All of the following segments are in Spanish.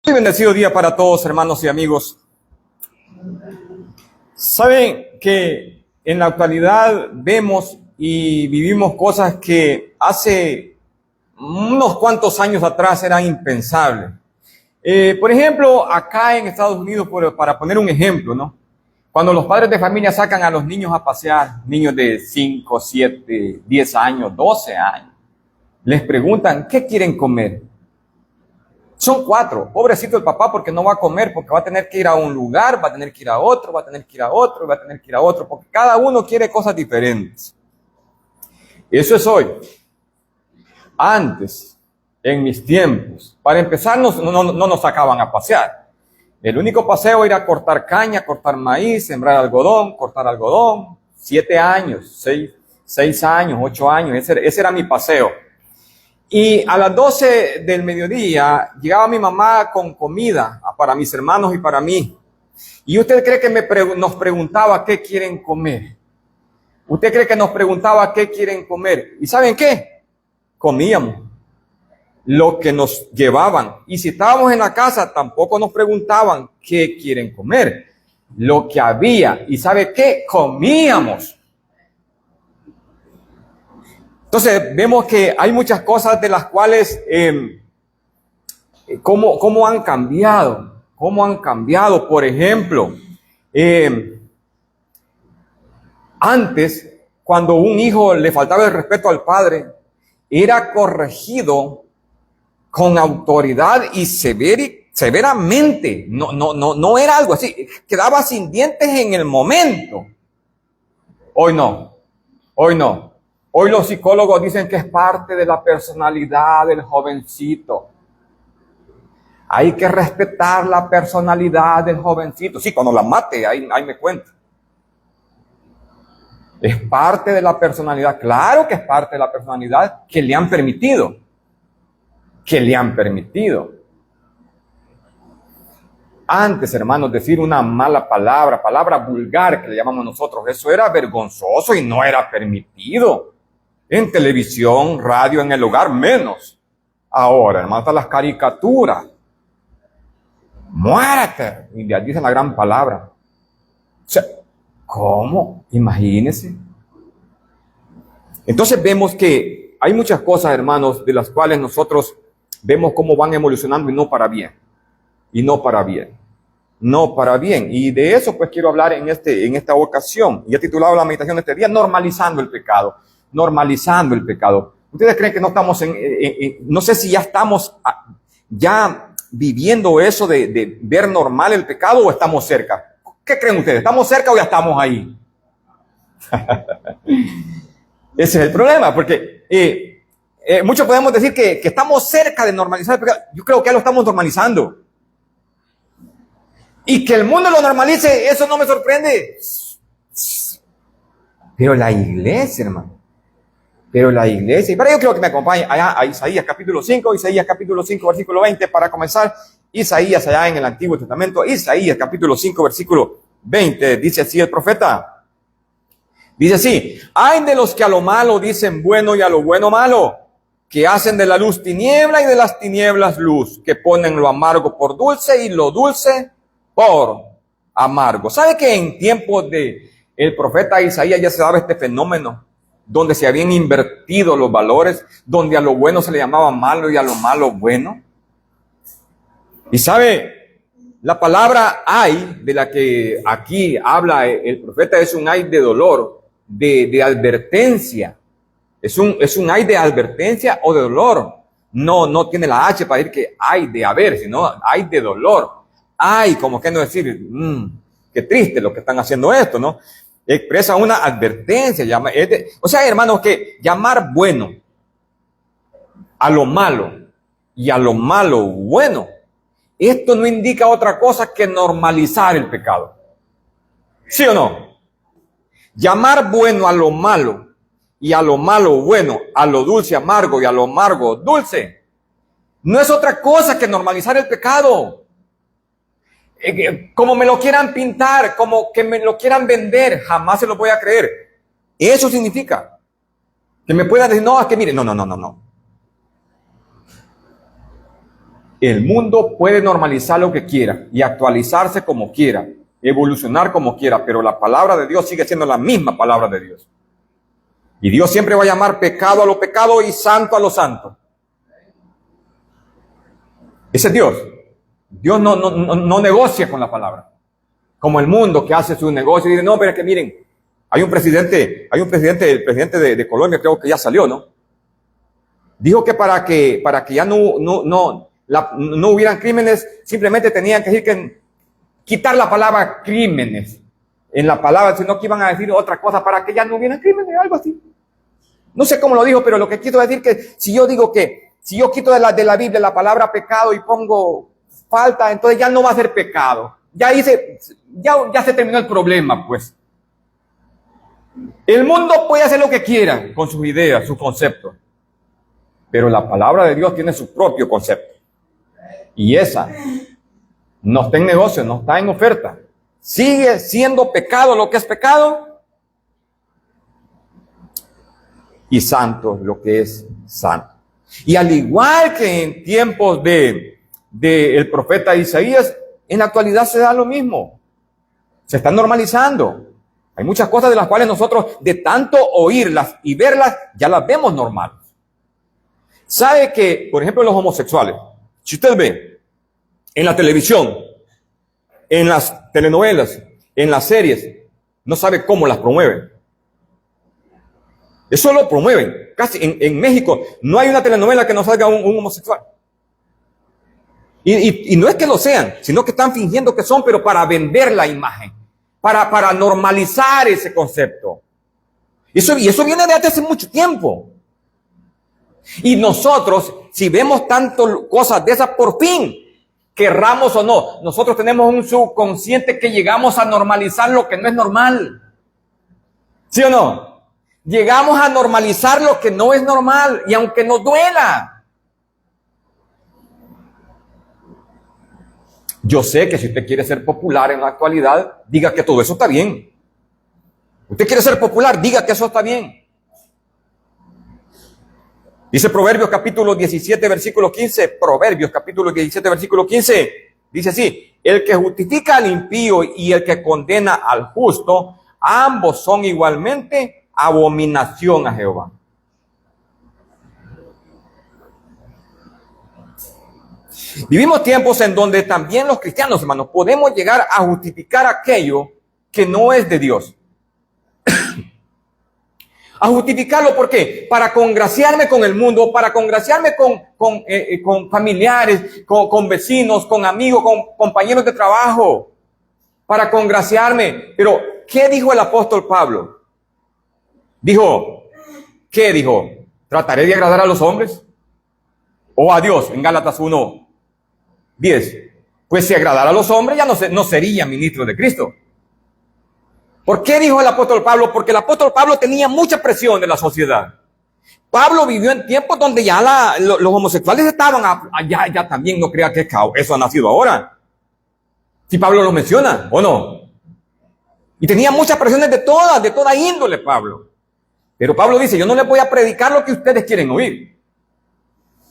Muy bendecido día para todos, hermanos y amigos. Saben que en la actualidad vemos y vivimos cosas que hace unos cuantos años atrás eran impensables. Por ejemplo, acá en Estados Unidos, para poner un ejemplo, ¿no? Cuando los padres de familia sacan a los niños a pasear, niños de 5, 7, 10 años, 12 años, les preguntan, ¿qué quieren comer? Son 4. Pobrecito el papá porque no va a comer, porque va a tener que ir a un lugar, va a tener que ir a otro, va a tener que ir a otro, va a tener que ir a otro, porque cada uno quiere cosas diferentes. Eso es hoy. Antes, en mis tiempos, para empezar, no nos sacaban a pasear. El único paseo era cortar caña, cortar maíz, sembrar algodón, cortar algodón. 7 años, 6 años, 8 años, ese era mi paseo. Y a las 12 del mediodía llegaba mi mamá con comida para mis hermanos y para mí. ¿Y usted cree que nos preguntaba qué quieren comer? ¿Usted cree que nos preguntaba qué quieren comer? ¿Y saben qué? Comíamos lo que nos llevaban. Y si estábamos en la casa, tampoco nos preguntaban qué quieren comer. Lo que había. ¿Y sabe qué? Comíamos. Entonces, vemos que hay muchas cosas de las cuales, ¿cómo han cambiado? ¿Cómo han cambiado? Por ejemplo, antes, cuando un hijo le faltaba el respeto al padre, era corregido con autoridad y severamente. No era algo así. Quedaba sin dientes en el momento. Hoy no. Hoy los psicólogos dicen que es parte de la personalidad del jovencito. Hay que respetar la personalidad del jovencito. Sí, cuando la mate, ahí me cuento. Es parte de la personalidad. Claro que es parte de la personalidad que le han permitido. Antes, hermanos, decir una mala palabra vulgar que le llamamos nosotros, eso era vergonzoso y no era permitido. En televisión, radio, en el hogar, menos. Ahora, hermano, están las caricaturas. ¡Muérete! Y ya dicen la gran palabra. O sea, ¿cómo? Imagínense. Entonces vemos que hay muchas cosas, hermanos, de las cuales nosotros vemos cómo van evolucionando y no para bien. No para bien. Y de eso pues quiero hablar en esta ocasión. Y he titulado la meditación de este día, normalizando el pecado. ¿Ustedes creen que no estamos no sé si ya estamos ya viviendo eso de ver normal el pecado o estamos cerca? ¿Qué creen ustedes? ¿Estamos cerca o ya estamos ahí? Ese es el problema, porque muchos podemos decir que estamos cerca de normalizar el pecado. Yo creo que ya lo estamos normalizando. Y que el mundo lo normalice, eso no me sorprende. Pero la iglesia, hermano. Y para ello quiero que me acompañe allá a Isaías capítulo 5, versículo 20, para comenzar. Isaías allá en el Antiguo Testamento, Isaías capítulo 5, versículo 20, dice así el profeta. Dice así: ay de los que a lo malo dicen bueno y a lo bueno malo, que hacen de la luz tiniebla y de las tinieblas luz, que ponen lo amargo por dulce y lo dulce por amargo. ¿Sabe que en tiempos de el profeta Isaías ya se daba este fenómeno, donde se habían invertido los valores, donde a lo bueno se le llamaba malo y a lo malo bueno? Y sabe, la palabra ay, de la que aquí habla el profeta, es un ay de dolor, de advertencia. Es un ay de advertencia o de dolor. No tiene la H para decir que hay de haber, sino hay de dolor. Ay, como que no decir, qué triste lo que están haciendo esto, ¿no? Expresa una advertencia. O sea, hermanos, que llamar bueno a lo malo y a lo malo bueno, esto no indica otra cosa que normalizar el pecado. ¿Sí o no? Llamar bueno a lo malo y a lo malo bueno, a lo dulce amargo y a lo amargo dulce, no es otra cosa que normalizar el pecado. Como me lo quieran pintar, como que me lo quieran vender, jamás se lo voy a creer. Eso significa que me puedan decir, no, es que mire, no. El mundo puede normalizar lo que quiera y actualizarse como quiera, evolucionar como quiera, pero la palabra de Dios sigue siendo la misma palabra de Dios. Y Dios siempre va a llamar pecado a lo pecado y santo a lo santo. Ese es Dios. Dios no negocia con la palabra. Como el mundo que hace su negocio y dice, no, pero es que miren, el presidente de Colombia, creo que ya salió, ¿no? Dijo que para que ya no hubieran crímenes, simplemente tenían que decir que quitar la palabra crímenes en la palabra, sino que iban a decir otra cosa para que ya no hubieran crímenes, algo así. No sé cómo lo dijo, pero lo que quiero decir que si yo digo que si yo quito de la Biblia la palabra pecado y pongo falta, entonces ya no va a ser pecado. Ya se terminó el problema, pues. El mundo puede hacer lo que quiera con sus ideas, sus conceptos. Pero la palabra de Dios tiene su propio concepto. Y esa no está en negocio, no está en oferta. Sigue siendo pecado lo que es pecado. Y santo lo que es santo. Y al igual que en tiempos de el profeta Isaías, en la actualidad se da lo mismo. Se está normalizando. Hay muchas cosas de las cuales nosotros, de tanto oírlas y verlas, ya las vemos normales. ¿Sabe que, por ejemplo, los homosexuales, si usted ve en la televisión, en las telenovelas, en las series, no sabe cómo las promueven? Eso lo promueven. Casi en México no hay una telenovela que no salga un homosexual. Y no es que lo sean, sino que están fingiendo que son, pero para vender la imagen, para normalizar ese concepto. Y eso viene de hace mucho tiempo. Y nosotros, si vemos tanto cosas de esas, por fin, querramos o no, nosotros tenemos un subconsciente que llegamos a normalizar lo que no es normal. ¿Sí o no? Llegamos a normalizar lo que no es normal, y aunque nos duela. Yo sé que si usted quiere ser popular en la actualidad, diga que todo eso está bien. Usted quiere ser popular, diga que eso está bien. Dice Proverbios capítulo 17, versículo 15. Proverbios capítulo 17, versículo 15. Dice así: el que justifica al impío y el que condena al justo, ambos son igualmente abominación a Jehová. Vivimos tiempos en donde también los cristianos, hermanos, podemos llegar a justificar aquello que no es de Dios. A justificarlo, ¿por qué? Para congraciarme con el mundo, para congraciarme con familiares, con vecinos, con amigos, con compañeros de trabajo, para congraciarme. Pero, ¿qué dijo el apóstol Pablo? ¿Qué dijo? ¿Trataré de agradar a los hombres? ¿O a Dios? En Gálatas 1:10. Pues si agradara a los hombres, ya no sería ministro de Cristo. ¿Por qué dijo el apóstol Pablo? Porque el apóstol Pablo tenía mucha presión de la sociedad. Pablo vivió en tiempos donde ya los homosexuales estaban, ya también, no crea que eso ha nacido ahora. Si Pablo lo menciona, ¿o no? Y tenía muchas presiones de toda índole Pablo. Pero Pablo dice, yo no les voy a predicar lo que ustedes quieren oír.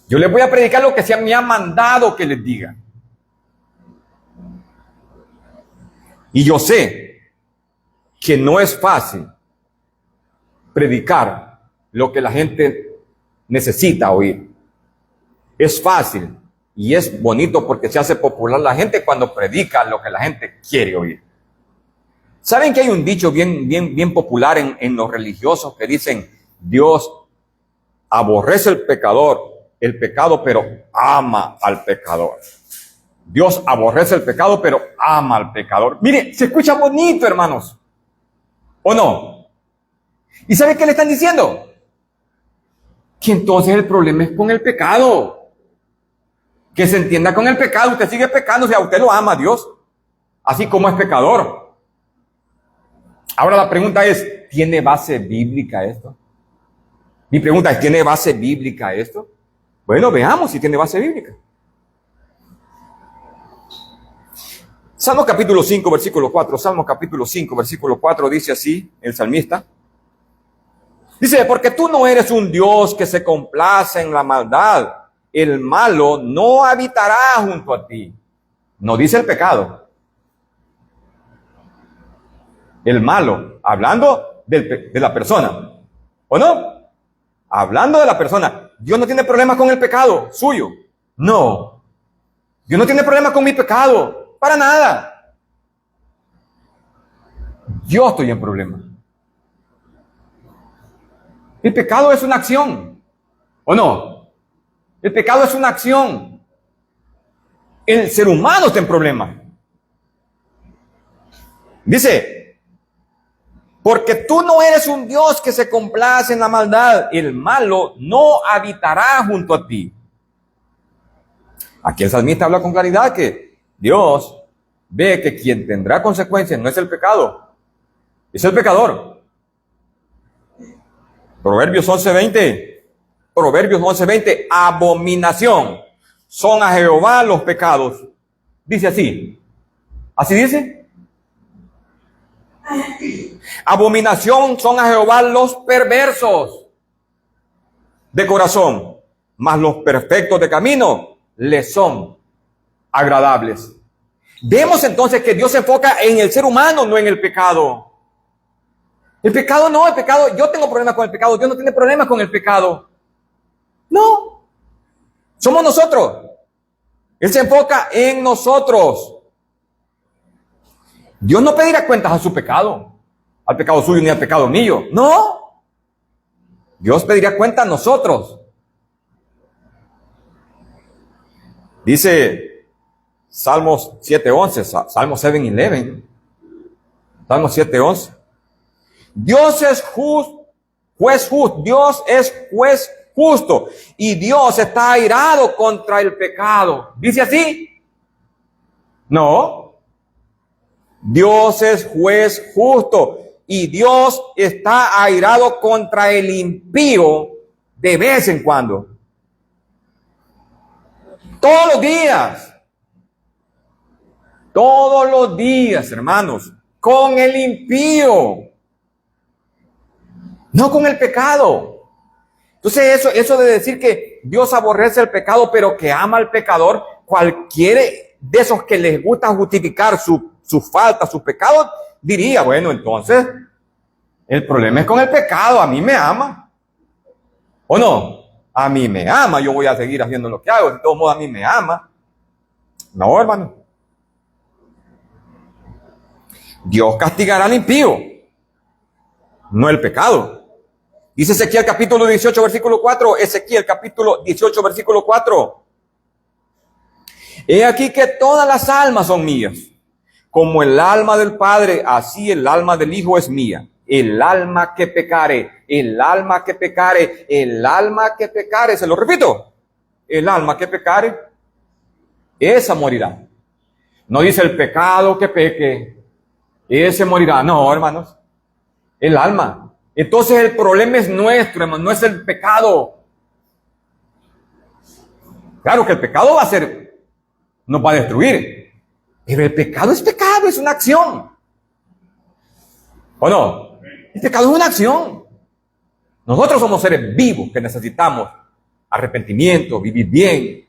Yo les voy a predicar lo que se me ha mandado que les diga. Y yo sé que no es fácil predicar lo que la gente necesita oír. Es fácil y es bonito porque se hace popular la gente cuando predica lo que la gente quiere oír. ¿Saben que hay un dicho bien popular en los religiosos que dicen: Dios aborrece el pecado, pero ama al pecador? Dios aborrece el pecado, pero ama al pecador. Mire, se escucha bonito, hermanos. ¿O no? ¿Y sabe qué le están diciendo? Que entonces el problema es con el pecado. Que se entienda con el pecado. Usted sigue pecando, o sea, usted lo ama a Dios, así como es pecador. Ahora la pregunta es, ¿tiene base bíblica esto? Mi pregunta es, ¿tiene base bíblica esto? Bueno, veamos si tiene base bíblica. Salmo capítulo 5, versículo 4. Salmo capítulo 5, versículo 4 dice así, el salmista. Dice, porque tú no eres un Dios que se complace en la maldad. el malo no habitará junto a ti. No dice el pecado. El malo, hablando de la persona. ¿O no? Hablando de la persona. Dios no tiene problemas con el pecado suyo. No. Dios no tiene problemas con mi pecado. Para nada. Yo estoy en problema. El pecado es una acción. ¿O no? El pecado es una acción. El ser humano está en problema. Dice, porque tú no eres un Dios que se complace en la maldad. El malo no habitará junto a ti. Aquí el salmista habla con claridad que Dios ve que quien tendrá consecuencias no es el pecado, es el pecador. Proverbios 11:20. Proverbios 11:20. Abominación son a Jehová los pecados. Dice así. ¿Así dice? Abominación son a Jehová los perversos de corazón, mas los perfectos de camino les son agradables. Vemos entonces que Dios se enfoca en el ser humano, no en el pecado. El pecado no, el pecado, yo tengo problemas con el pecado, Dios no tiene problemas con el pecado. No, somos nosotros. Él se enfoca en nosotros. Dios no pedirá cuentas a su pecado, al pecado suyo ni al pecado mío. No. Dios pedirá cuenta a nosotros. Dice Salmos 7:11, Salmos 7:11. Salmos 7:11. Dios es juez justo. Dios es juez justo. Y Dios está airado contra el pecado. ¿Dice así? No. Dios es juez justo. Y Dios está airado contra el impío de vez en cuando. Todos los días. Todos los días, hermanos. Con el impío. No con el pecado. Entonces eso de decir que Dios aborrece el pecado, pero que ama al pecador, cualquiera de esos que les gusta justificar sus faltas, sus pecados, diría, bueno, entonces, el problema es con el pecado, a mí me ama. ¿O no? A mí me ama, yo voy a seguir haciendo lo que hago, de todos modos a mí me ama. No, hermano. Dios castigará al impío, no el pecado. Dice Ezequiel capítulo 18, versículo 4. Ezequiel capítulo 18, versículo 4. He aquí que todas las almas son mías. Como el alma del Padre, así el alma del Hijo es mía. El alma que pecare, el alma que pecare, el alma que pecare. Se lo repito. El alma que pecare, esa morirá. No dice el pecado que peque, ese morirá. No, hermanos. El alma. Entonces el problema es nuestro, hermano, no es el pecado. Claro que el pecado nos va a destruir. Pero el pecado, es una acción. ¿O no? El pecado es una acción. Nosotros somos seres vivos que necesitamos arrepentimiento, vivir bien,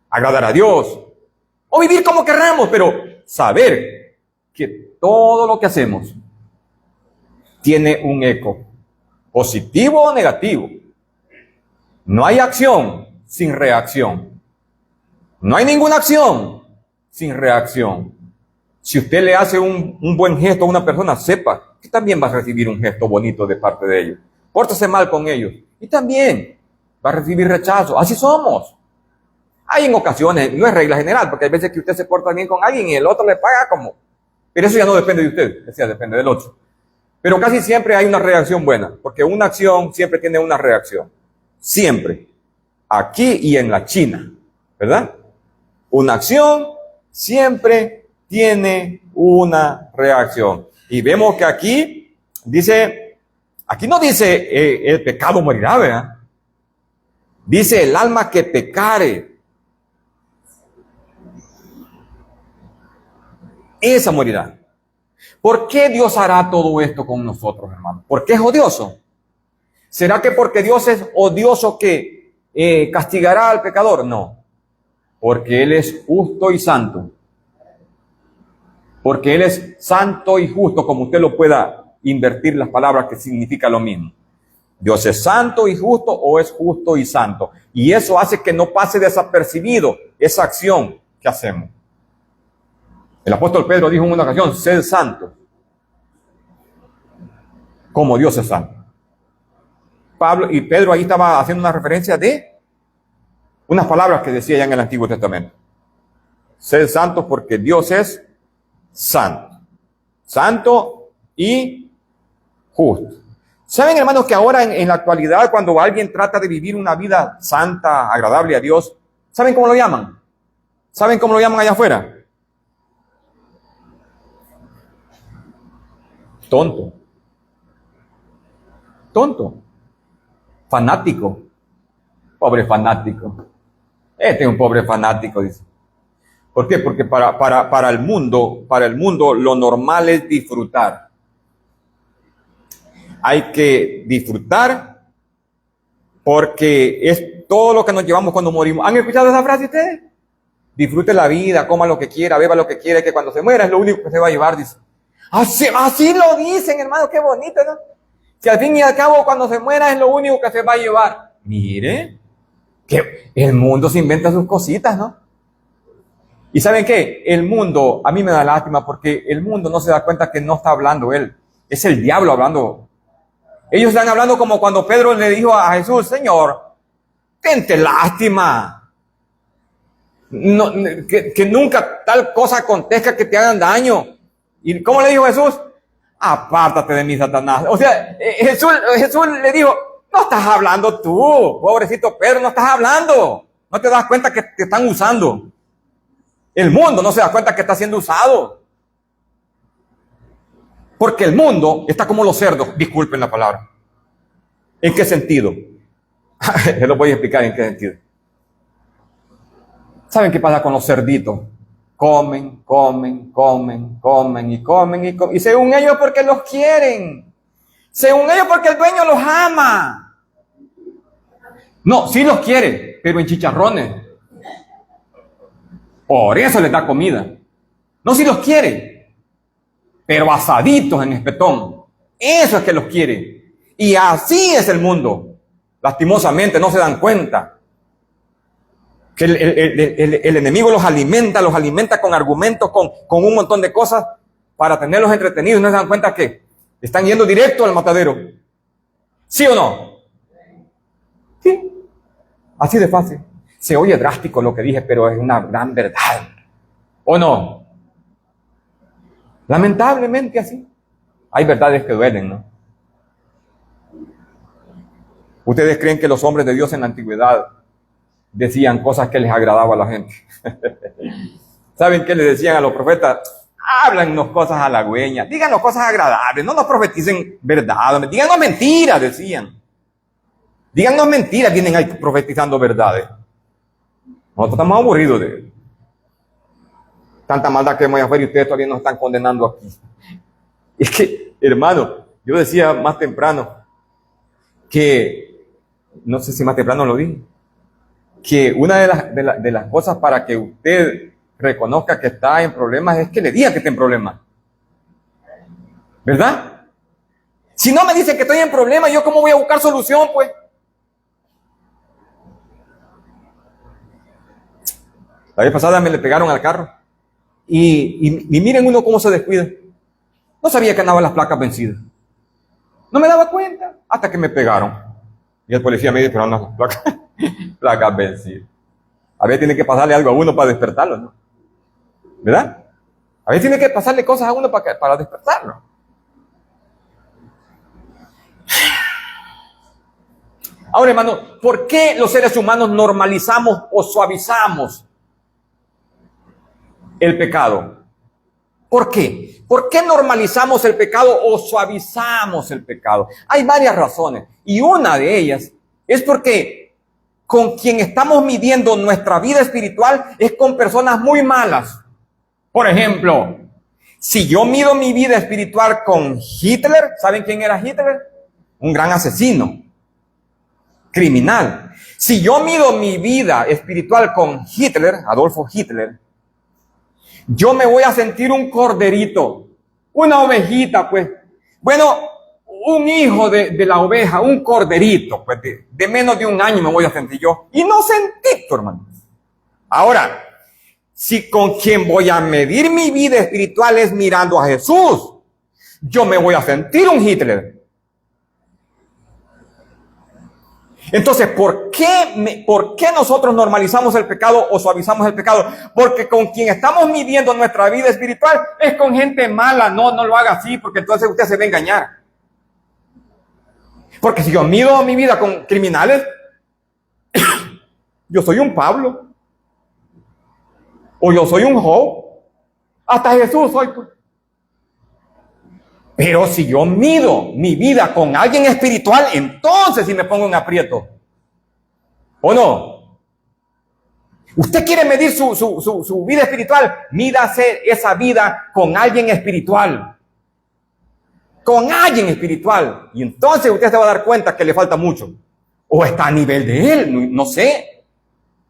agradar a Dios, o vivir como querramos, pero saber que todo lo que hacemos tiene un eco, positivo o negativo. No hay acción sin reacción. No hay ninguna acción sin reacción. Si usted le hace un buen gesto a una persona, sepa que también va a recibir un gesto bonito de parte de ellos. Pórtese mal con ellos y también va a recibir rechazo. Así somos. Hay en ocasiones, no es regla general, porque hay veces que usted se porta bien con alguien y el otro le paga como. Pero eso ya no depende de usted, eso ya depende del otro. Pero casi siempre hay una reacción buena, porque una acción siempre tiene una reacción. Siempre. Aquí y en la China, ¿verdad? Una acción siempre tiene una reacción. Y vemos que aquí no dice el pecado morirá, ¿verdad? Dice el alma que pecare, esa morirá. ¿Por qué Dios hará todo esto con nosotros, hermanos? ¿Por qué es odioso? ¿Será que porque Dios es odioso que castigará al pecador. No, porque Él es justo y santo. Porque Él es santo y justo, como usted lo pueda invertir las palabras, que significa lo mismo. Dios es santo y justo o es justo y santo. Y eso hace que no pase desapercibido esa acción que hacemos. El apóstol Pedro dijo en una ocasión, sed santos, como Dios es santo. Pablo y Pedro ahí estaba haciendo una referencia de unas palabras que decía ya en el Antiguo Testamento. Sed santos porque Dios es santo. Santo y justo. ¿Saben, hermanos, que ahora en la actualidad, cuando alguien trata de vivir una vida santa, agradable a Dios, ¿saben cómo lo llaman? ¿Saben cómo lo llaman allá afuera? Tonto. Tonto. Fanático. Pobre fanático. Este es un pobre fanático, dice. ¿Por qué? Porque para el mundo lo normal es disfrutar. Hay que disfrutar porque es todo lo que nos llevamos cuando morimos. ¿Han escuchado esa frase ustedes? Disfrute la vida, coma lo que quiera, beba lo que quiera, que cuando se muera es lo único que se va a llevar, dice. Así lo dicen, hermano, qué bonito, ¿no? Que al fin y al cabo cuando se muera es lo único que se va a llevar. Mire, que el mundo se inventa sus cositas, ¿no? ¿Y saben qué? El mundo, a mí me da lástima porque el mundo no se da cuenta que no está hablando él. Es el diablo hablando. Ellos están hablando como cuando Pedro le dijo a Jesús, Señor, tente lástima. No, que nunca tal cosa acontezca que te hagan daño. ¿Y cómo le dijo Jesús? Apártate de mí, Satanás. O sea, Jesús le dijo, no estás hablando tú, pobrecito Pedro, no estás hablando. No te das cuenta que te están usando. El mundo no se da cuenta que está siendo usado. Porque el mundo está como los cerdos, disculpen la palabra. ¿En qué sentido? Se lo voy a explicar en qué sentido. ¿Saben qué pasa con los cerditos? Comen y según ellos porque los quieren. Según ellos porque el dueño los ama. No, sí los quiere, pero en chicharrones. Por eso les da comida. No, sí los quiere, pero asaditos en espetón. Eso es que los quiere. Y así es el mundo. Lastimosamente no se dan cuenta que el enemigo los alimenta con argumentos, con un montón de cosas para tenerlos entretenidos. No se dan cuenta que están yendo directo al matadero. ¿Sí o no? Sí. Así de fácil. Se oye drástico lo que dije, pero es una gran verdad. ¿O no? Lamentablemente así. Hay verdades que duelen, ¿no? ¿Ustedes creen que los hombres de Dios en la antigüedad decían cosas que les agradaba a la gente? ¿Saben qué le decían a los profetas? Háblanos cosas halagüeñas, díganos cosas agradables, no nos profeticen verdad, díganos mentiras, decían. Díganos mentiras, vienen ahí profetizando verdades. Nosotros estamos aburridos de tanta maldad que hemos afuera y ustedes todavía nos están condenando aquí. Es que, hermano, yo decía más temprano que, no sé si más temprano lo dije, que una de las cosas para que usted reconozca que está en problemas es que le diga que está en problemas. ¿Verdad? Si no me dice que estoy en problemas, ¿yo cómo voy a buscar solución, pues? La vez pasada me le pegaron al carro. Y miren uno cómo se descuida. No sabía que andaban las placas vencidas. No me daba cuenta hasta que me pegaron. Y el policía me dijo, pero no, placas vencidas. A veces tiene que pasarle algo a uno para despertarlo, ¿no? ¿Verdad? A veces tiene que pasarle cosas a uno para despertarlo. Ahora, hermano, ¿por qué los seres humanos normalizamos o suavizamos el pecado? ¿Por qué? ¿Por qué normalizamos el pecado o suavizamos el pecado? Hay varias razones. Y una de ellas es porque con quien estamos midiendo nuestra vida espiritual es con personas muy malas. Por ejemplo, si yo mido mi vida espiritual con Hitler, ¿saben quién era Hitler? Un gran asesino. criminal. Si yo mido mi vida espiritual con Hitler, Adolfo Hitler, yo me voy a sentir un corderito, una ovejita, pues. Bueno, un hijo de la oveja, un corderito, pues de menos de un año me voy a sentir yo. Inocentito, hermano. Ahora, si con quien voy a medir mi vida espiritual es mirando a Jesús, yo me voy a sentir un Hitler. Entonces, ¿por qué nosotros normalizamos el pecado o suavizamos el pecado? Porque con quien estamos midiendo nuestra vida espiritual es con gente mala. No lo haga así, porque entonces usted se va a engañar. Porque si yo mido mi vida con criminales, yo soy un Pablo. O yo soy un Job. Hasta Jesús soy, pues. Pero si yo mido mi vida con alguien espiritual, entonces sí me pongo en aprieto. ¿O no? Usted quiere medir su vida espiritual, mídase esa vida con alguien espiritual. Con alguien espiritual. Y entonces usted se va a dar cuenta que le falta mucho. O está a nivel de él, no sé.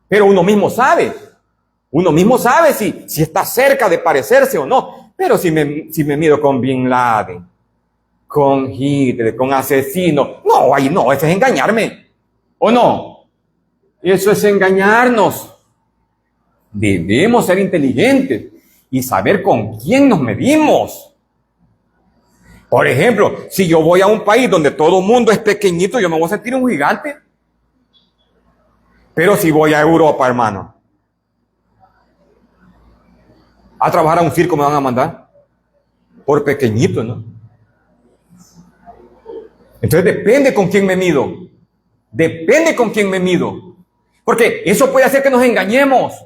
Pero uno mismo sabe. Uno mismo sabe si está cerca de parecerse o no. Pero si me mido con Bin Laden, con Hitler, con asesino, no, ahí no, eso es engañarme. ¿O no? Eso es engañarnos. Debemos ser inteligentes y saber con quién nos medimos. Por ejemplo, si yo voy a un país donde todo el mundo es pequeñito, yo me voy a sentir un gigante. Pero si voy a Europa, hermano, a trabajar a un circo me van a mandar por pequeñito, ¿no? Entonces depende con quién me mido. Depende con quién me mido. Porque eso puede hacer que nos engañemos.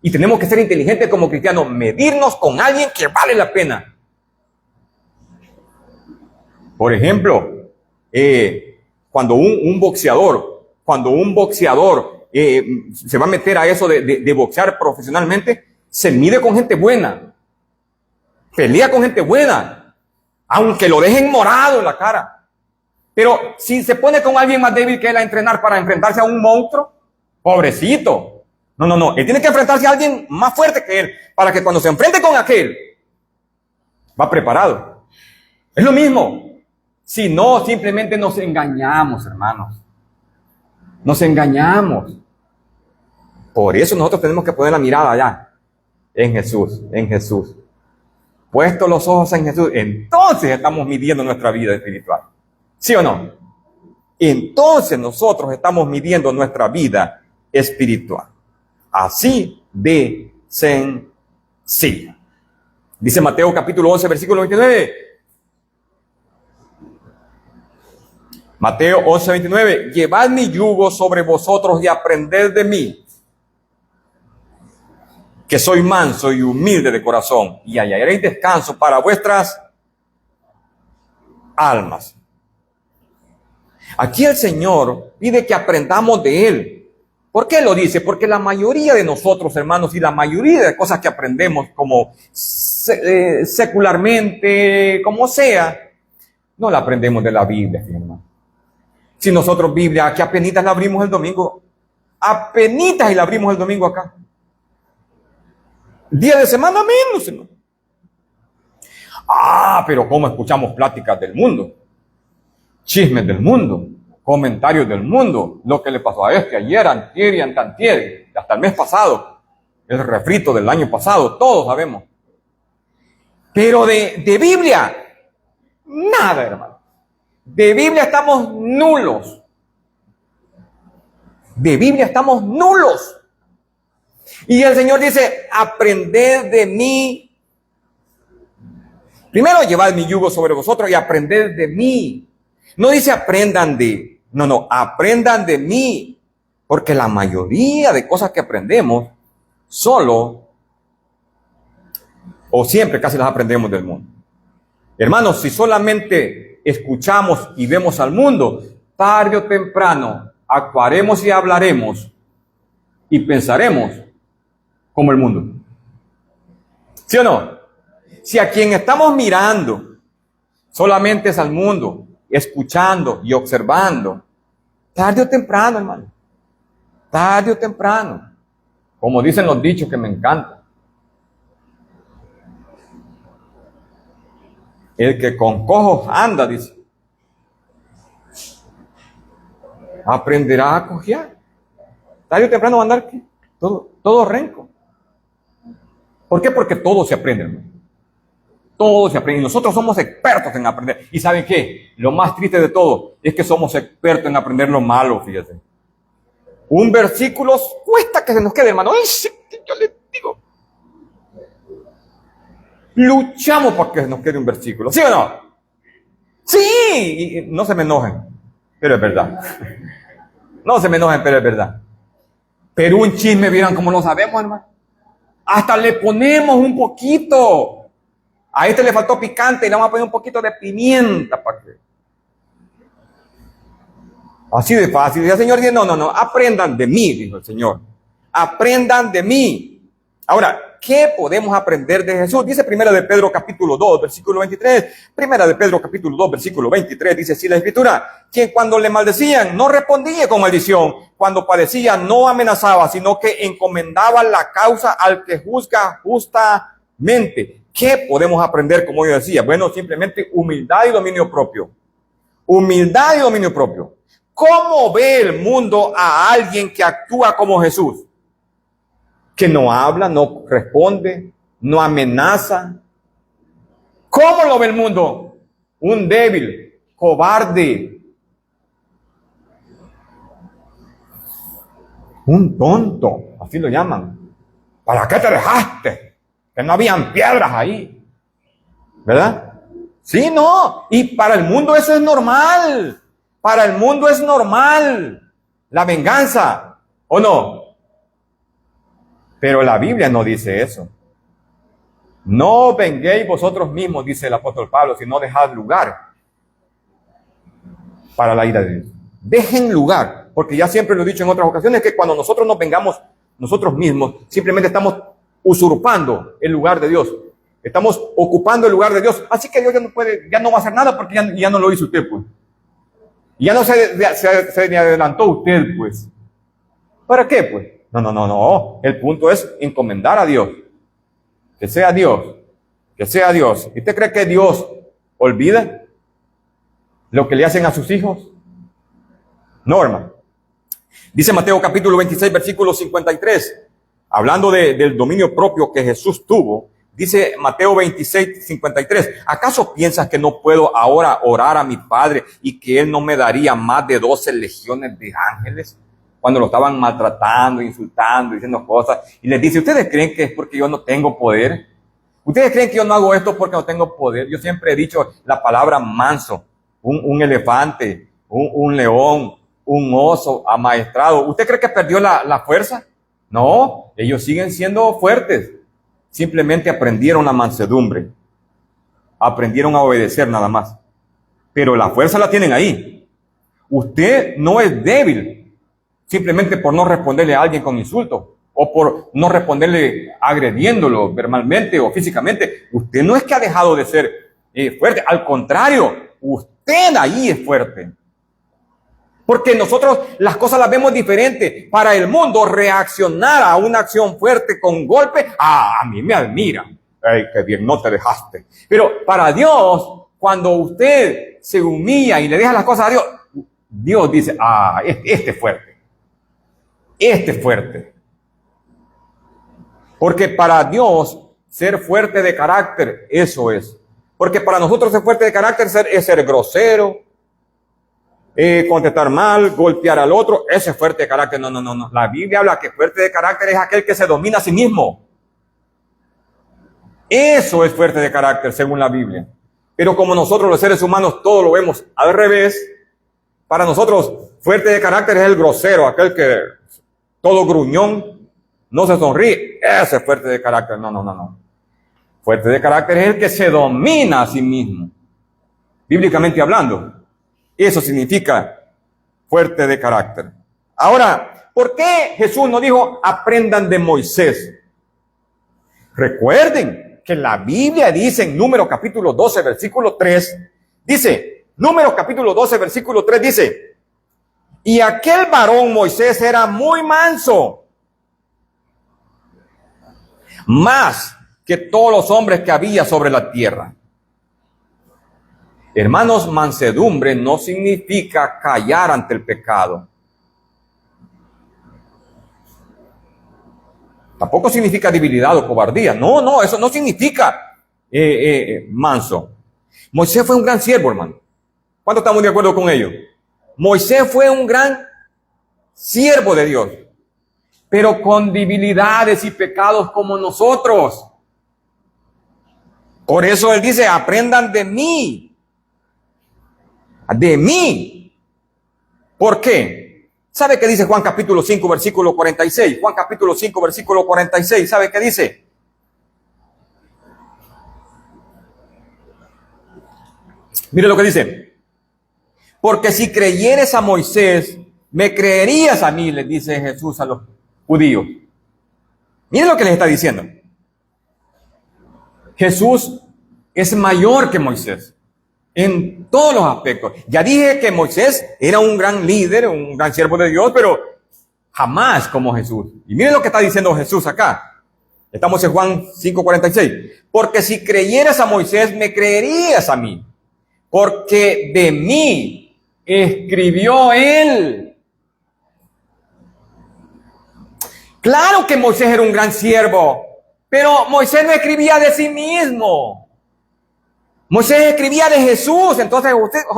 Y tenemos que ser inteligentes como cristianos, medirnos con alguien que vale la pena. Por ejemplo, cuando un boxeador se va a meter a eso de boxear profesionalmente, se mide con gente buena. Pelea con gente buena. Aunque lo dejen morado en la cara. Pero si se pone con alguien más débil que él a entrenar para enfrentarse a un monstruo, pobrecito. No. Él tiene que enfrentarse a alguien más fuerte que él para que cuando se enfrente con aquel, va preparado. Es lo mismo. Si no, simplemente nos engañamos, hermanos. Nos engañamos. Por eso nosotros tenemos que poner la mirada allá. En Jesús. Puestos los ojos en Jesús, entonces estamos midiendo nuestra vida espiritual. ¿Sí o no? Entonces nosotros estamos midiendo nuestra vida espiritual. Así de sencillo. Dice Mateo capítulo 11, versículo 29. Mateo 11, 29. Llevad mi yugo sobre vosotros y aprended de mí, que soy manso y humilde de corazón, y hallaréis descanso para vuestras almas. Aquí el Señor pide que aprendamos de Él. ¿Por qué lo dice? Porque la mayoría de nosotros, hermanos, y la mayoría de cosas que aprendemos como secularmente, como sea, no la aprendemos de la Biblia, hermano. Si nosotros Biblia, que apenitas la abrimos el domingo, apenitas y la abrimos el domingo acá. Día de semana menos, hermano. Pero ¿cómo escuchamos pláticas del mundo? Chismes del mundo, comentarios del mundo, lo que le pasó a este ayer, antier y antantier, hasta el mes pasado, el refrito del año pasado, todos sabemos. Pero de Biblia, nada, hermano. De Biblia estamos nulos. De Biblia estamos nulos. Y el Señor dice, aprended de mí. Primero, llevad mi yugo sobre vosotros y aprended de mí. No dice aprendan de, aprendan de mí. Porque la mayoría de cosas que aprendemos, solo o siempre casi las aprendemos del mundo. Hermanos, si solamente escuchamos y vemos al mundo, tarde o temprano actuaremos y hablaremos y pensaremos como el mundo. ¿Sí o no? Si a quien estamos mirando solamente es al mundo, escuchando y observando, Tarde o temprano, hermano. Tarde o temprano. Como dicen los dichos que me encantan. El que con cojos anda, dice, aprenderá a cojear. Tarde o temprano va a andar, ¿qué? Todo renco. ¿Por qué? Porque todo se aprende, hermano. Todo se aprende. Y nosotros somos expertos en aprender. ¿Y saben qué? Lo más triste de todo es que somos expertos en aprender lo malo, fíjate. Un versículo cuesta que se nos quede, hermano. Ay, yo les digo. Luchamos para que se nos quede un versículo. ¿Sí o no? Sí. Y no se me enojen, pero es verdad. No se me enojen, pero es verdad. Pero un chisme, vieran cómo lo sabemos, hermano. Hasta le ponemos un poquito. A este le faltó picante y le vamos a poner un poquito de pimienta para que. Así de fácil. Y el Señor dice, no, aprendan de mí, dijo el Señor. Aprendan de mí. Ahora, ¿qué podemos aprender de Jesús? Dice 1 de Pedro capítulo 2, versículo 23. 1 de Pedro capítulo 2, versículo 23. Dice así la Escritura. Quien cuando le maldecían no respondía con maldición. Cuando padecía no amenazaba, sino que encomendaba la causa al que juzga justamente. ¿Qué podemos aprender, como yo decía? Bueno, simplemente humildad y dominio propio. Humildad y dominio propio. ¿Cómo ve el mundo a alguien que actúa como Jesús? Que no habla, no responde, no amenaza. ¿Cómo lo ve el mundo? Un débil, cobarde. Un tonto, así lo llaman. ¿Para qué te dejaste? Que no habían piedras ahí. ¿Verdad? Sí, no. Y para el mundo eso es normal. Para el mundo es normal. La venganza. ¿O no? Pero la Biblia no dice eso. No venguéis vosotros mismos, dice el apóstol Pablo, sino dejad lugar para la ira de Dios. Dejen lugar. Porque ya siempre lo he dicho en otras ocasiones, que cuando nosotros nos vengamos nosotros mismos, simplemente estamos usurpando el lugar de Dios. Estamos ocupando el lugar de Dios. Así que Dios ya no va a hacer nada porque ya no lo hizo usted, pues. Ya no se le adelantó usted, pues. ¿Para qué, pues? No. El punto es encomendar a Dios. Que sea Dios. Que sea Dios. ¿Y usted cree que Dios olvida lo que le hacen a sus hijos? No, hermano. Dice Mateo capítulo 26, versículo 53. Hablando del dominio propio que Jesús tuvo, dice Mateo 26, 53, ¿acaso piensas que no puedo ahora orar a mi Padre y que Él no me daría más de 12 legiones de ángeles? Cuando lo estaban maltratando, insultando, diciendo cosas, y les dice, ¿ustedes creen que es porque yo no tengo poder? ¿Ustedes creen que yo no hago esto porque no tengo poder? Yo siempre he dicho la palabra manso, un elefante, un león, un oso amaestrado. ¿Usted cree que perdió la fuerza? No, ellos siguen siendo fuertes. Simplemente aprendieron la mansedumbre. Aprendieron a obedecer nada más. Pero la fuerza la tienen ahí. Usted no es débil simplemente por no responderle a alguien con insulto o por no responderle agrediéndolo verbalmente o físicamente. Usted no es que ha dejado de ser fuerte. Al contrario, usted ahí es fuerte. Porque nosotros las cosas las vemos diferente. Para el mundo, reaccionar a una acción fuerte con golpe, a mí me admira. ¡Ay, qué bien, no te dejaste! Pero para Dios, cuando usted se humilla y le deja las cosas a Dios, Dios dice, este es fuerte. Este es fuerte. Porque para Dios, ser fuerte de carácter, eso es. Porque para nosotros ser fuerte de carácter es ser grosero, contestar mal, golpear al otro, ese es fuerte de carácter. No. La Biblia habla que fuerte de carácter es aquel que se domina a sí mismo. Eso es fuerte de carácter según la Biblia. Pero como nosotros los seres humanos todo lo vemos al revés, para nosotros fuerte de carácter es el grosero, aquel que todo gruñón, no se sonríe, ese es fuerte de carácter. No. Fuerte de carácter es el que se domina a sí mismo, bíblicamente hablando. Eso significa fuerte de carácter. Ahora, ¿por qué Jesús no dijo aprendan de Moisés? Recuerden que la Biblia dice en Números capítulo 12, versículo 3, dice, Números capítulo 12, versículo 3 dice, Y aquel varón Moisés era muy manso, más que todos los hombres que había sobre la tierra. Hermanos, mansedumbre no significa callar ante el pecado. Tampoco significa debilidad o cobardía. No, eso no significa manso. Moisés fue un gran siervo, hermano. ¿Cuántos estamos de acuerdo con ello? Moisés fue un gran siervo de Dios, pero con debilidades y pecados como nosotros. Por eso él dice, aprendan de mí. De mí. ¿Por qué? ¿Sabe qué dice Juan capítulo 5, versículo 46? Juan capítulo 5, versículo 46. ¿Sabe qué dice? Mire lo que dice. Porque si creyeres a Moisés, me creerías a mí, le dice Jesús a los judíos. Mire lo que les está diciendo. Jesús es mayor que Moisés en todos los aspectos. Ya dije que Moisés era un gran líder, un gran siervo de Dios, pero jamás como Jesús. Y miren lo que está diciendo Jesús acá. Estamos en Juan 5:46. Porque si creyeras a Moisés, me creerías a mí, porque de mí escribió él. Claro que Moisés era un gran siervo, pero Moisés no escribía de sí mismo. Moisés escribía de Jesús, entonces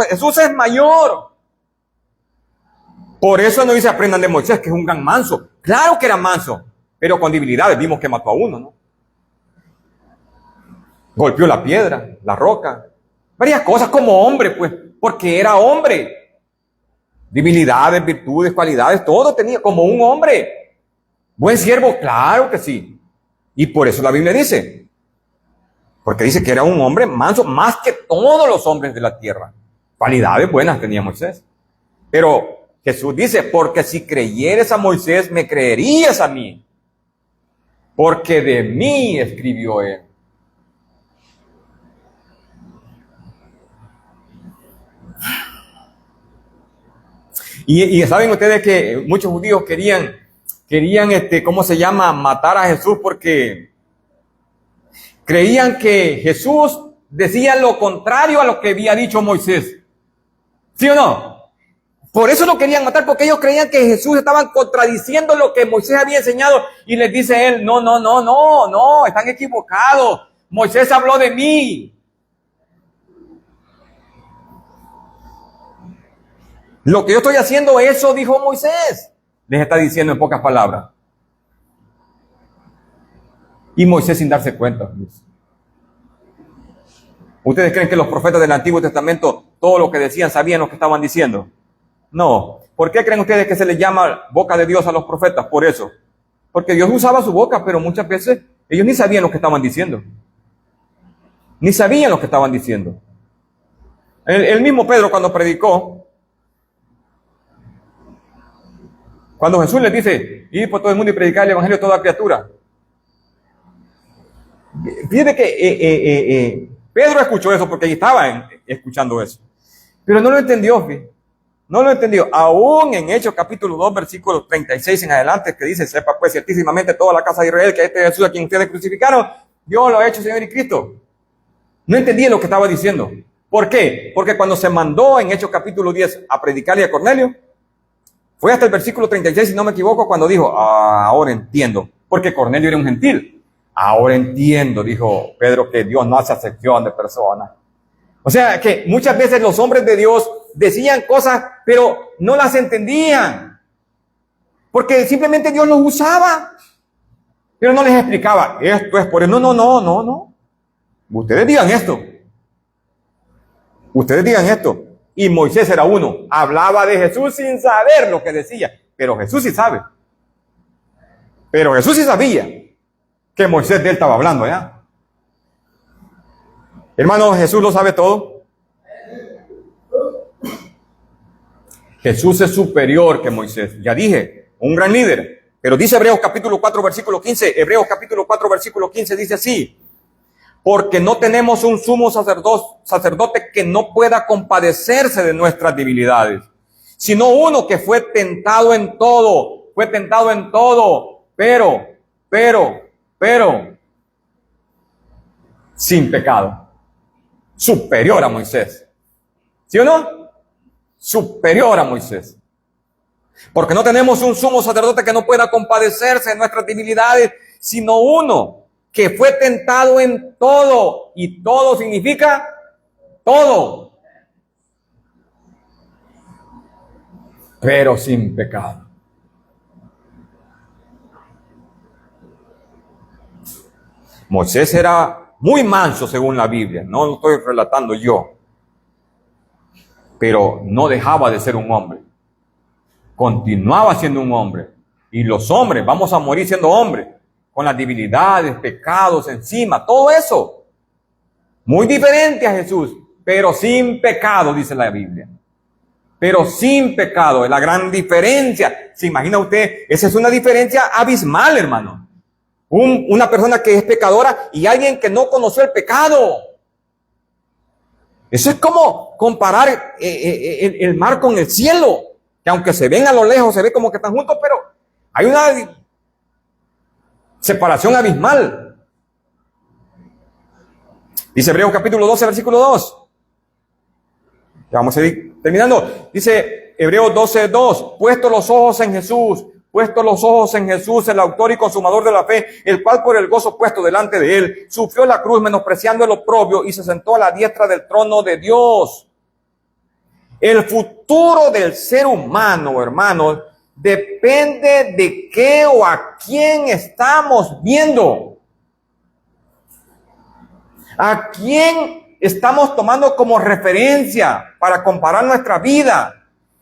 Jesús es mayor. Por eso no dice aprendan de Moisés, que es un gran manso. Claro que era manso, pero con debilidades. Vimos que mató a uno, ¿no? Golpeó la piedra, la roca, varias cosas como hombre, pues, porque era hombre. Debilidades, virtudes, cualidades, todo tenía como un hombre. Buen siervo, claro que sí. Y por eso la Biblia dice, porque dice que era un hombre manso, más que todos los hombres de la tierra. Cualidades buenas tenía Moisés. Pero Jesús dice, porque si creyeres a Moisés, me creerías a mí, porque de mí escribió él. Y saben ustedes que muchos judíos querían, ¿cómo se llama? Matar a Jesús porque creían que Jesús decía lo contrario a lo que había dicho Moisés. ¿Sí o no? Por eso lo querían matar, porque ellos creían que Jesús estaba contradiciendo lo que Moisés había enseñado. Y les dice él, no, están equivocados. Moisés habló de mí. Lo que yo estoy haciendo, eso dijo Moisés. Les está diciendo en pocas palabras. Y Moisés sin darse cuenta. ¿Ustedes creen que los profetas del Antiguo Testamento, todo lo que decían, sabían lo que estaban diciendo? No. ¿Por qué creen ustedes que se les llama boca de Dios a los profetas? Por eso. Porque Dios usaba su boca, pero muchas veces ellos ni sabían lo que estaban diciendo. Ni sabían lo que estaban diciendo. El mismo Pedro cuando predicó, cuando Jesús les dice, ir por todo el mundo y predicar el evangelio a toda criatura. Fíjate que Pedro escuchó eso porque estaba escuchando eso. Pero no lo entendió, fíjate. No lo entendió. Aún en Hechos capítulo 2, versículo 36 en adelante, que dice, sepa pues ciertísimamente toda la casa de Israel que este Jesús a quien ustedes crucificaron, Dios lo ha hecho Señor y Cristo. No entendía lo que estaba diciendo. ¿Por qué? Porque cuando se mandó en Hechos capítulo 10 a predicarle a Cornelio, fue hasta el versículo 36, si no me equivoco, cuando dijo, ahora entiendo, porque Cornelio era un gentil. Ahora entiendo, dijo Pedro, que Dios no hace acepción de personas. O sea, que muchas veces los hombres de Dios decían cosas, pero no las entendían. Porque simplemente Dios los usaba, pero no les explicaba, esto es por eso. No. Ustedes digan esto. Ustedes digan esto. Y Moisés era uno, hablaba de Jesús sin saber lo que decía, pero Jesús sí sabe. Pero Jesús sí sabía que Moisés de él estaba hablando allá. Hermano, Jesús lo sabe todo. Jesús es superior que Moisés. Ya dije, un gran líder. Pero dice Hebreos capítulo 4, versículo 15. Hebreos capítulo 4, versículo 15 dice así. Porque no tenemos un sumo sacerdote que no pueda compadecerse de nuestras debilidades, sino uno que fue tentado en todo, pero, sin pecado. Superior a Moisés. ¿Sí o no? Superior a Moisés. Porque no tenemos un sumo sacerdote que no pueda compadecerse de nuestras debilidades, sino uno que fue tentado en todo. Y todo significa todo. Pero sin pecado. Moisés era muy manso según la Biblia, no lo estoy relatando yo, pero no dejaba de ser un hombre, continuaba siendo un hombre, y los hombres vamos a morir siendo hombres, con las debilidades, pecados encima, todo eso, muy diferente a Jesús, pero sin pecado, dice la Biblia, pero sin pecado, es la gran diferencia. ¿Se imagina usted? Esa es una diferencia abismal, hermano. Una persona que es pecadora y alguien que no conoció el pecado. Eso es como comparar el mar con el cielo, que aunque se ven a lo lejos, se ve como que están juntos, pero hay una separación abismal. Dice Hebreos capítulo 12, versículo 2. Ya vamos a ir terminando. Dice Hebreos 12, 2. Puesto los ojos en Jesús, el autor y consumador de la fe, el cual por el gozo puesto delante de él, sufrió la cruz, menospreciando el oprobio, y se sentó a la diestra del trono de Dios. El futuro del ser humano, hermanos, depende de qué o a quién estamos viendo. ¿A quién estamos tomando como referencia para comparar nuestra vida?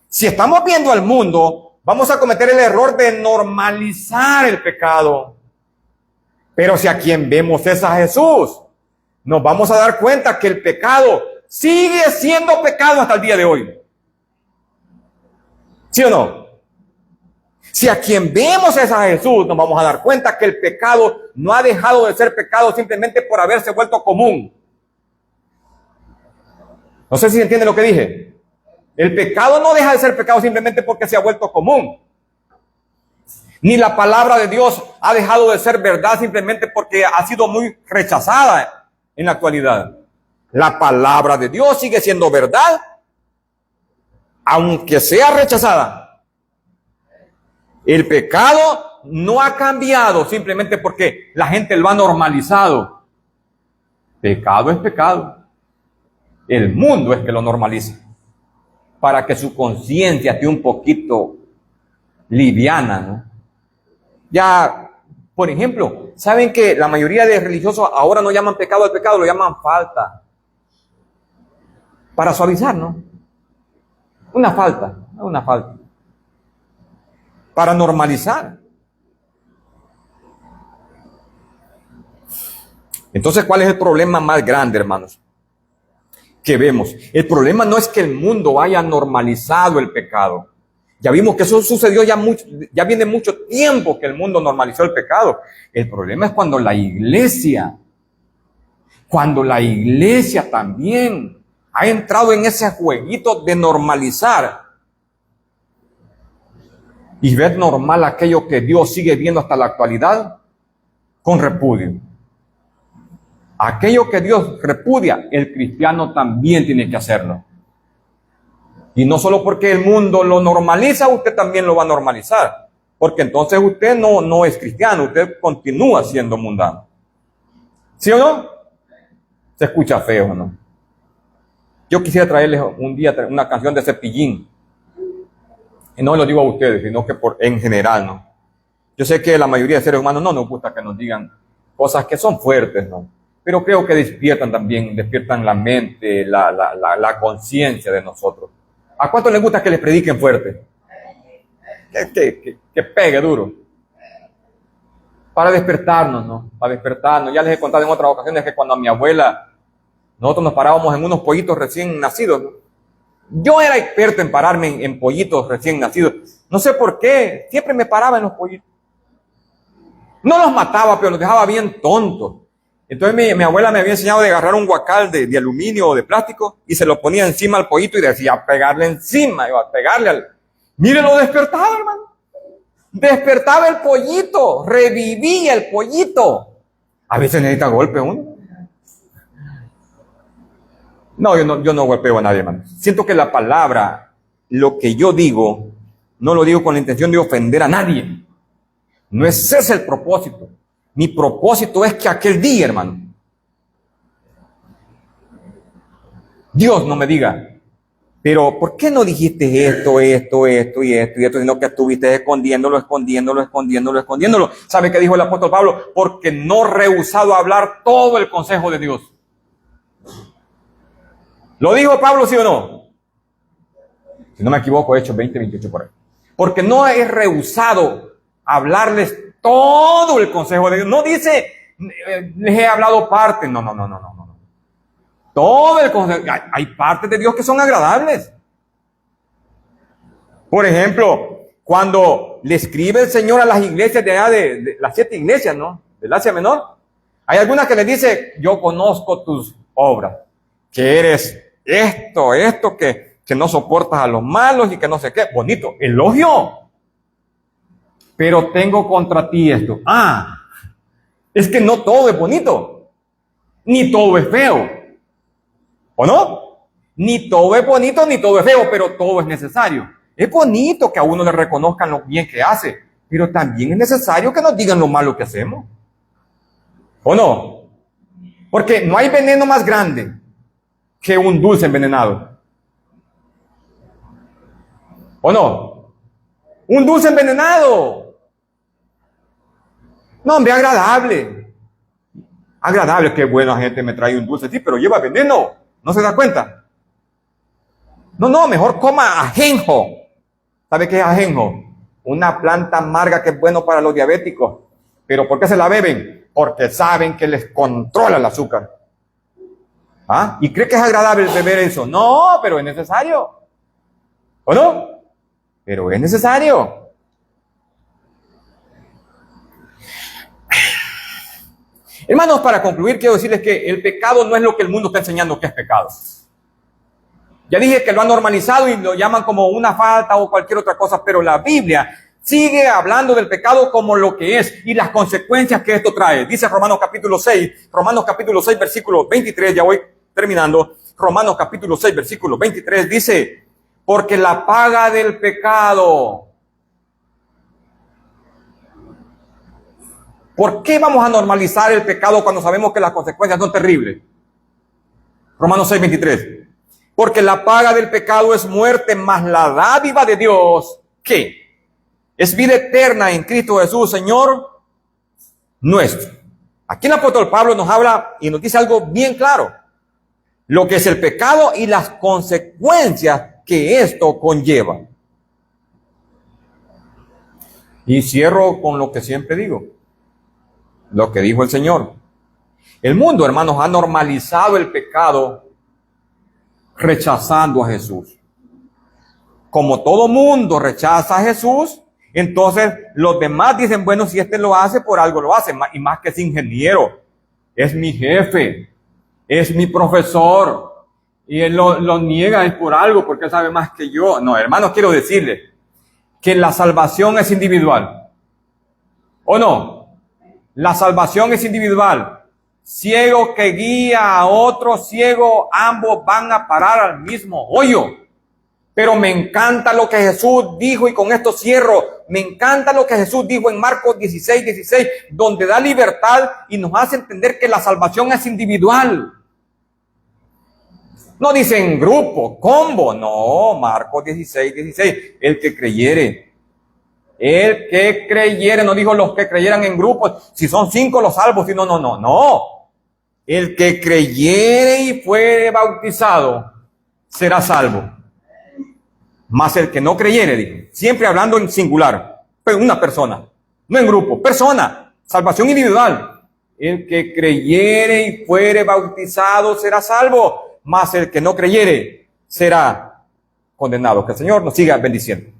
Si estamos viendo al mundo, vamos a cometer el error de normalizar el pecado. Pero si a quien vemos es a Jesús, nos vamos a dar cuenta que el pecado sigue siendo pecado hasta el día de hoy. ¿Sí o no? Si a quien vemos es a Jesús, nos vamos a dar cuenta que el pecado no ha dejado de ser pecado simplemente por haberse vuelto común. No sé si entienden lo que dije. El pecado no deja de ser pecado simplemente porque se ha vuelto común. Ni la palabra de Dios ha dejado de ser verdad simplemente porque ha sido muy rechazada en la actualidad. La palabra de Dios sigue siendo verdad, aunque sea rechazada. El pecado no ha cambiado simplemente porque la gente lo ha normalizado. Pecado es pecado. El mundo es que lo normaliza, para que su conciencia esté un poquito liviana, ¿no? Ya, por ejemplo, ¿saben que la mayoría de religiosos ahora no llaman pecado al pecado, lo llaman falta? Para suavizar, ¿no? Una falta. Para normalizar. Entonces, ¿cuál es el problema más grande, hermanos? Que vemos. El problema no es que el mundo haya normalizado el pecado. Ya vimos que eso sucedió ya viene mucho tiempo que el mundo normalizó el pecado. El problema es cuando la iglesia también ha entrado en ese jueguito de normalizar y ver normal aquello que Dios sigue viendo hasta la actualidad con repudio. Aquello que Dios repudia, el cristiano también tiene que hacerlo. Y no solo porque el mundo lo normaliza, usted también lo va a normalizar. Porque entonces usted no es cristiano, usted continúa siendo mundano. ¿Sí o no? Se escucha feo, ¿no? Yo quisiera traerles un día una canción de Cepillín. Y no lo digo a ustedes, sino que en general, ¿no? Yo sé que la mayoría de seres humanos no nos gusta que nos digan cosas que son fuertes, ¿no? Pero creo que despiertan la mente, la conciencia de nosotros. ¿A cuánto les gusta que les prediquen fuerte? Que pegue duro. Para despertarnos, ¿no? Para despertarnos. Ya les he contado en otras ocasiones que cuando a mi abuela, nosotros nos parábamos en unos pollitos recién nacidos, ¿no? Yo era experto en pararme en pollitos recién nacidos. No sé por qué, siempre me paraba en los pollitos. No los mataba, pero los dejaba bien tontos. Entonces mi abuela me había enseñado de agarrar un guacal de aluminio o de plástico y se lo ponía encima al pollito y decía, pegarle encima, iba a pegarle al... Mire, lo despertaba, hermano. Despertaba el pollito, revivía el pollito. A veces necesita golpe uno. No, yo no golpeo a nadie, hermano. Siento que la palabra, lo que yo digo, no lo digo con la intención de ofender a nadie. No es ese el propósito. Mi propósito es que aquel día, hermano, Dios no me diga, pero ¿por qué no dijiste esto, sino que estuviste escondiéndolo? ¿Sabe qué dijo el apóstol Pablo? Porque no he rehusado hablar todo el consejo de Dios. ¿Lo dijo Pablo, sí o no? Si no me equivoco, Hechos 20:28 por ahí. Porque no he rehusado hablarles todo el consejo de Dios. No dice, les he hablado parte. No. Todo el consejo. Hay partes de Dios que son agradables. Por ejemplo, cuando le escribe el Señor a las iglesias de allá, de las 7 iglesias, ¿no? Del Asia Menor. Hay algunas que le dice, yo conozco tus obras. Que eres esto, que no soportas a los malos y que no sé qué. Bonito, elogio. Pero tengo contra ti esto. Es que no todo es bonito. Ni todo es feo. ¿O no? Ni todo es bonito, ni todo es feo, pero todo es necesario. Es bonito que a uno le reconozcan lo bien que hace, pero también es necesario que nos digan lo malo que hacemos. ¿O no? Porque no hay veneno más grande que un dulce envenenado. ¿O no? Un dulce envenenado. No, hombre, agradable. Agradable, qué buena gente me trae un dulce, sí, pero lleva veneno. ¿No se da cuenta? No, mejor coma ajenjo. ¿Sabe qué es ajenjo? Una planta amarga que es bueno para los diabéticos. ¿Pero por qué se la beben? Porque saben que les controla el azúcar. ¿Y cree que es agradable beber eso? No, pero es necesario. ¿O no? Pero es necesario. Hermanos, para concluir, quiero decirles que el pecado no es lo que el mundo está enseñando que es pecado. Ya dije que lo han normalizado y lo llaman como una falta o cualquier otra cosa, pero la Biblia sigue hablando del pecado como lo que es y las consecuencias que esto trae. Dice Romanos capítulo 6, versículo 23, ya voy terminando. Romanos capítulo 6, versículo 23 dice, porque la paga del pecado. ¿Por qué vamos a normalizar el pecado cuando sabemos que las consecuencias son terribles? Romanos 6, 23. Porque la paga del pecado es muerte, mas la dádiva de Dios, ¿qué? Es vida eterna en Cristo Jesús, Señor nuestro. Aquí el apóstol Pablo nos habla y nos dice algo bien claro. Lo que es el pecado y las consecuencias que esto conlleva. Y cierro con lo que siempre digo. Lo que dijo el Señor. El mundo, hermanos, ha normalizado el pecado rechazando a Jesús. Como todo mundo rechaza a Jesús, entonces los demás dicen, bueno, si este lo hace, por algo lo hace. Y más que es ingeniero, es mi jefe, es mi profesor, y él lo niega, es por algo, porque él sabe más que yo. No, hermanos, quiero decirles que la salvación es individual. ¿O no? La salvación es individual. Ciego que guía a otro ciego, ambos van a parar al mismo hoyo. Pero me encanta lo que Jesús dijo, y con esto cierro. Me encanta lo que Jesús dijo en Marcos 16, donde da libertad y nos hace entender que la salvación es individual. No dice en grupo, combo, no, Marcos 16. El que creyere, no dijo los que creyeran en grupos, si son 5 los salvos, si no. El que creyere y fuere bautizado será salvo. Mas el que no creyere, dijo, siempre hablando en singular, pero una persona, no en grupo, persona, salvación individual. El que creyere y fuere bautizado será salvo, mas el que no creyere será condenado. Que el Señor nos siga bendiciendo.